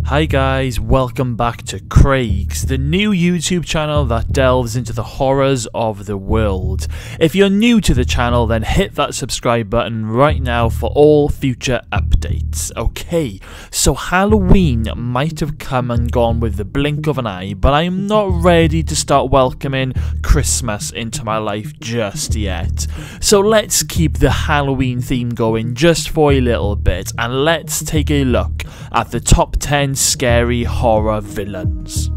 Hi guys, welcome back to Craig's, the new YouTube channel that delves into the horrors of the world. If you're new to the channel, then hit that subscribe button right now for all future updates. Okay, so Halloween might have come and gone with the blink of an eye, but I'm not ready to start welcoming Christmas into my life just yet. So let's keep the Halloween theme going just for a little bit, and let's take a look at the top 10 scary horror villains.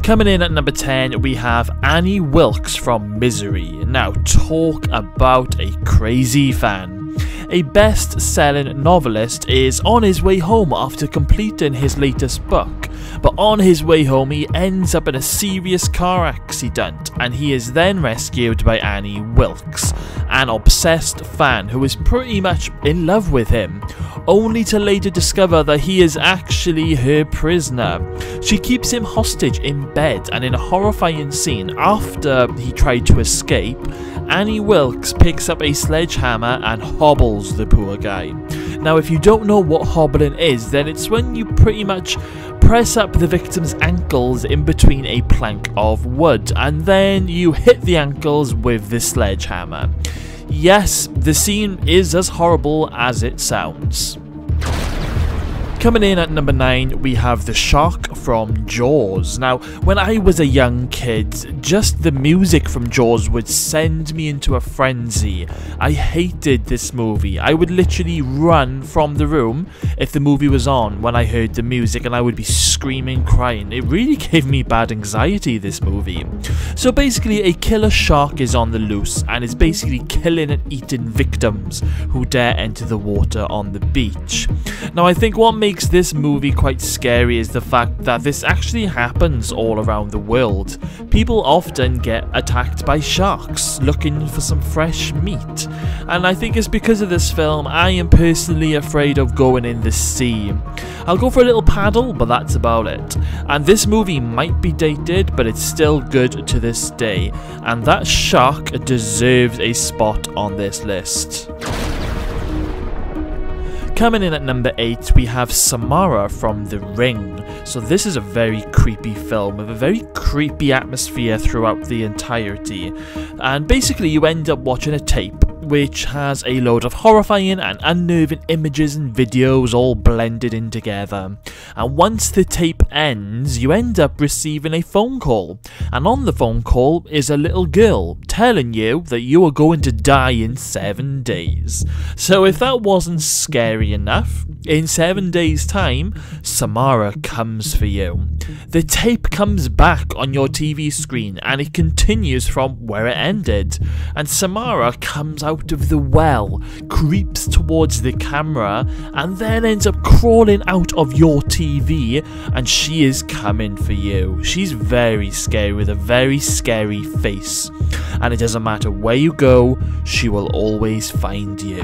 Coming in at number 10, we have Annie Wilkes from Misery. Now, talk about a crazy fan. A best-selling novelist is on his way home after completing his latest book, but on his way home he ends up in a serious car accident, and he is then rescued by Annie Wilkes, an obsessed fan who is pretty much in love with him, only to later discover that he is actually her prisoner. She keeps him hostage in bed, and in a horrifying scene after he tried to escape, Annie Wilkes picks up a sledgehammer and hobbles the poor guy. Now, if you don't know what hobbling is, then it's when you pretty much press up the victim's ankles in between a plank of wood, and then you hit the ankles with the sledgehammer. Yes, the scene is as horrible as it sounds. Coming in at number 9, we have the shark from Jaws. Now, when I was a young kid, just the music from Jaws would send me into a frenzy. I hated this movie. I would literally run from the room if the movie was on when I heard the music, and I would be screaming, crying. It really gave me bad anxiety, this movie. So basically, a killer shark is on the loose and is basically killing and eating victims who dare enter the water on the beach. Now, I think what makes this movie quite scary is the fact that this actually happens all around the world. People often get attacked by sharks looking for some fresh meat, and I think it's because of this film I am personally afraid of going in the sea. I'll go for a little paddle, but that's about it. And this movie might be dated, but it's still good to this day, and that shark deserves a spot on this list. Coming in at number 8, we have Samara from The Ring. So this is a very creepy film with a very creepy atmosphere throughout the entirety. And basically you end up watching a tape which has a load of horrifying and unnerving images and videos all blended in together. And once the tape ends, you end up receiving a phone call. And on the phone call is a little girl telling you that you are going to die in 7 days. So if that wasn't scary enough, in 7 days' time, Samara comes for you. The tape comes back on your TV screen and it continues from where it ended. And Samara comes out of the well, creeps towards the camera, and then ends up crawling out of your TV, and she is coming for you. She's very scary with a very scary face, and it doesn't matter where you go, she will always find you.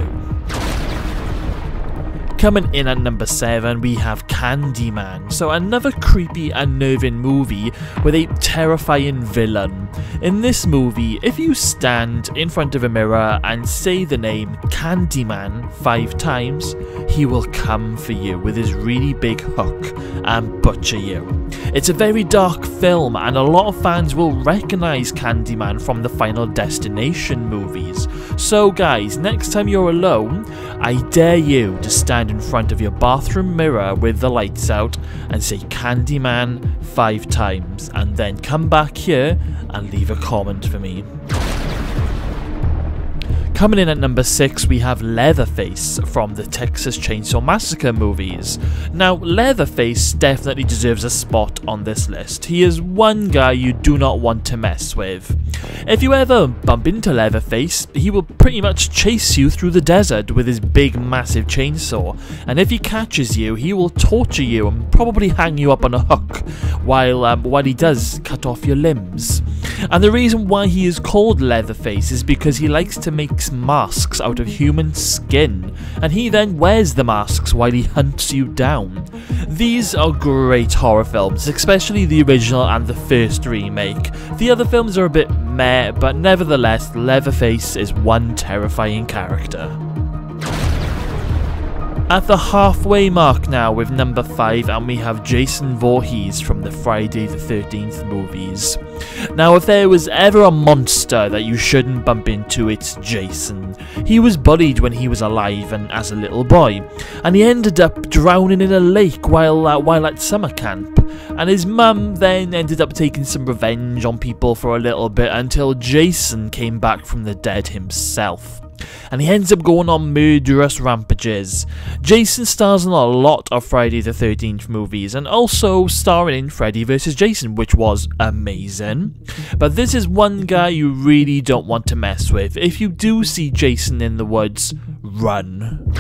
Coming in at number 7, we have Candyman. So another creepy, unnerving movie with a terrifying villain. In this movie, if you stand in front of a mirror and say the name Candyman 5 times, he will come for you with his really big hook and butcher you. It's a very dark film, and a lot of fans will recognise Candyman from the Final Destination movies. So guys, next time you're alone, I dare you to stand in front of your bathroom mirror with the lights out and say Candyman 5 times, and then come back here and leave a comment for me. Coming in at number 6, we have Leatherface from the Texas Chainsaw Massacre movies. Now, Leatherface definitely deserves a spot on this list. He is one guy you do not want to mess with. If you ever bump into Leatherface, he will pretty much chase you through the desert with his big massive chainsaw, and if he catches you, he will torture you and probably hang you up on a hook while he does cut off your limbs. And the reason why he is called Leatherface is because he likes to make masks out of human skin, and he then wears the masks while he hunts you down. These are great horror films, especially the original and the first remake. The other films are a bit meh, but nevertheless, Leatherface is one terrifying character. At the halfway mark now with number 5, and we have Jason Voorhees from the Friday the 13th movies. Now, if there was ever a monster that you shouldn't bump into, it's Jason. He was bullied when he was alive and as a little boy, and he ended up drowning in a lake while at summer camp. And his mum then ended up taking some revenge on people for a little bit until Jason came back from the dead himself. And he ends up going on murderous rampages. Jason stars in a lot of Friday the 13th movies, and also starring in Freddy vs. Jason, which was amazing. But this is one guy you really don't want to mess with. If you do see Jason in the woods, run.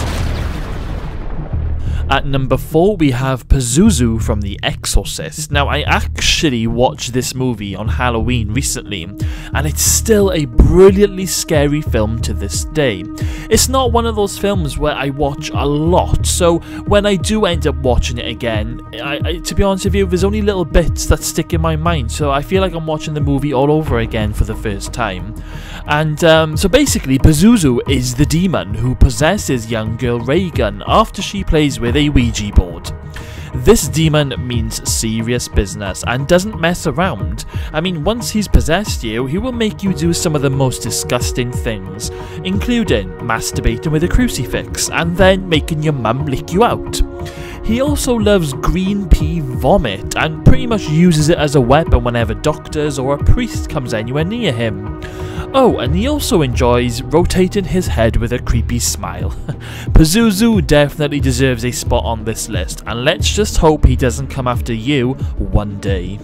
At number 4, we have Pazuzu from The Exorcist. Now, I actually watched this movie on Halloween recently, and it's still a brilliantly scary film to this day. It's not one of those films where I watch a lot, so when I do end up watching it again, to be honest with you, there's only little bits that stick in my mind, so I feel like I'm watching the movie all over again for the first time. And so basically, Pazuzu is the demon who possesses young girl Reagan after she plays with a Ouija board. This demon means serious business and doesn't mess around. I mean, once he's possessed you, he will make you do some of the most disgusting things, including masturbating with a crucifix and then making your mum lick you out. He also loves green pea vomit and pretty much uses it as a weapon whenever doctors or a priest comes anywhere near him. Oh, and he also enjoys rotating his head with a creepy smile. Pazuzu definitely deserves a spot on this list, and let's just hope he doesn't come after you one day.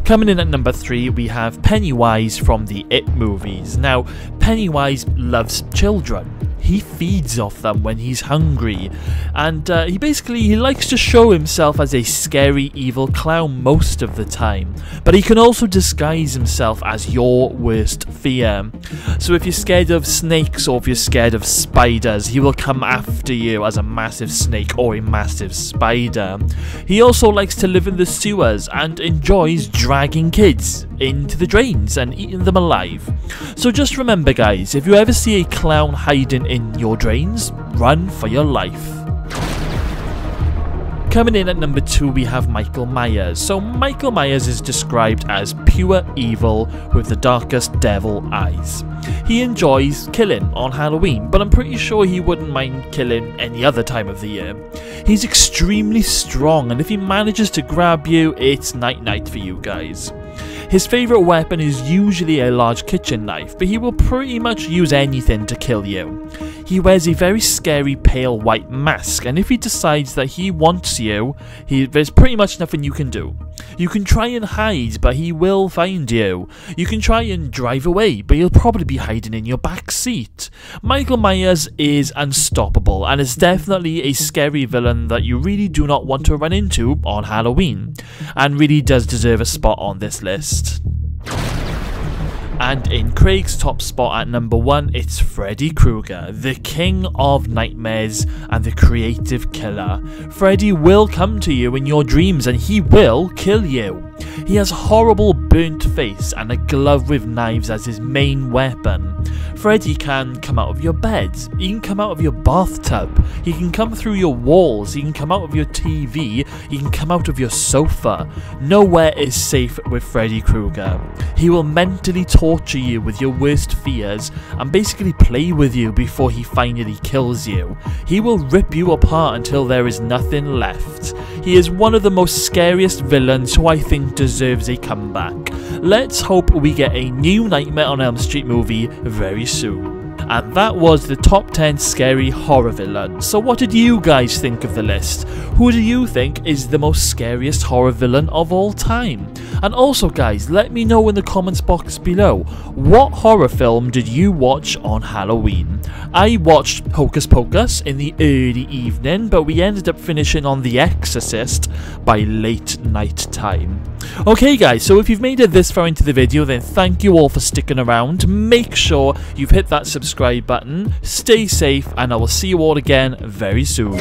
Coming in at number 3, we have Pennywise from the It movies. Now, Pennywise loves children. He feeds off them when he's hungry, and he likes to show himself as a scary evil clown most of the time, but he can also disguise himself as your worst fear. So if you're scared of snakes or if you're scared of spiders, he will come after you as a massive snake or a massive spider. He also likes to live in the sewers and enjoys dragging kids into the drains and eating them alive. So just remember, guys, if you ever see a clown hiding in your drains, run for your life. Coming in at number 2, we have Michael Myers. So Michael Myers is described as pure evil with the darkest devil eyes. He enjoys killing on Halloween, but I'm pretty sure he wouldn't mind killing any other time of the year. He's extremely strong, and if he manages to grab you, it's night-night for you guys. His favourite weapon is usually a large kitchen knife, but he will pretty much use anything to kill you. He wears a very scary pale white mask, and if he decides that he wants you, there's pretty much nothing you can do. You can try and hide, but he will find you. You can try and drive away, but he'll probably be hiding in your back seat. Michael Myers is unstoppable, and is definitely a scary villain that you really do not want to run into on Halloween, and really does deserve a spot on this list. And in Craig's top spot at number 1, it's Freddy Krueger, the king of nightmares and the creative killer. Freddy will come to you in your dreams and he will kill you. He has a horrible burnt face and a glove with knives as his main weapon. Freddy can come out of your bed, he can come out of your bathtub, he can come through your walls, he can come out of your TV, he can come out of your sofa. Nowhere is safe with Freddy Krueger. He will mentally torture you with your worst fears and basically play with you before he finally kills you. He will rip you apart until there is nothing left. He is one of the most scariest villains who I think deserves a comeback. Let's hope we get a new Nightmare on Elm Street movie very soon. And that was the top 10 scary horror villains. So what did you guys think of the list? Who do you think is the most scariest horror villain of all time? And also guys, let me know in the comments box below, what horror film did you watch on Halloween? I watched Hocus Pocus in the early evening, but we ended up finishing on The Exorcist by late night time. Okay guys, so if you've made it this far into the video, then thank you all for sticking around. Make sure you've hit that subscribe button, stay safe, and I will see you all again very soon.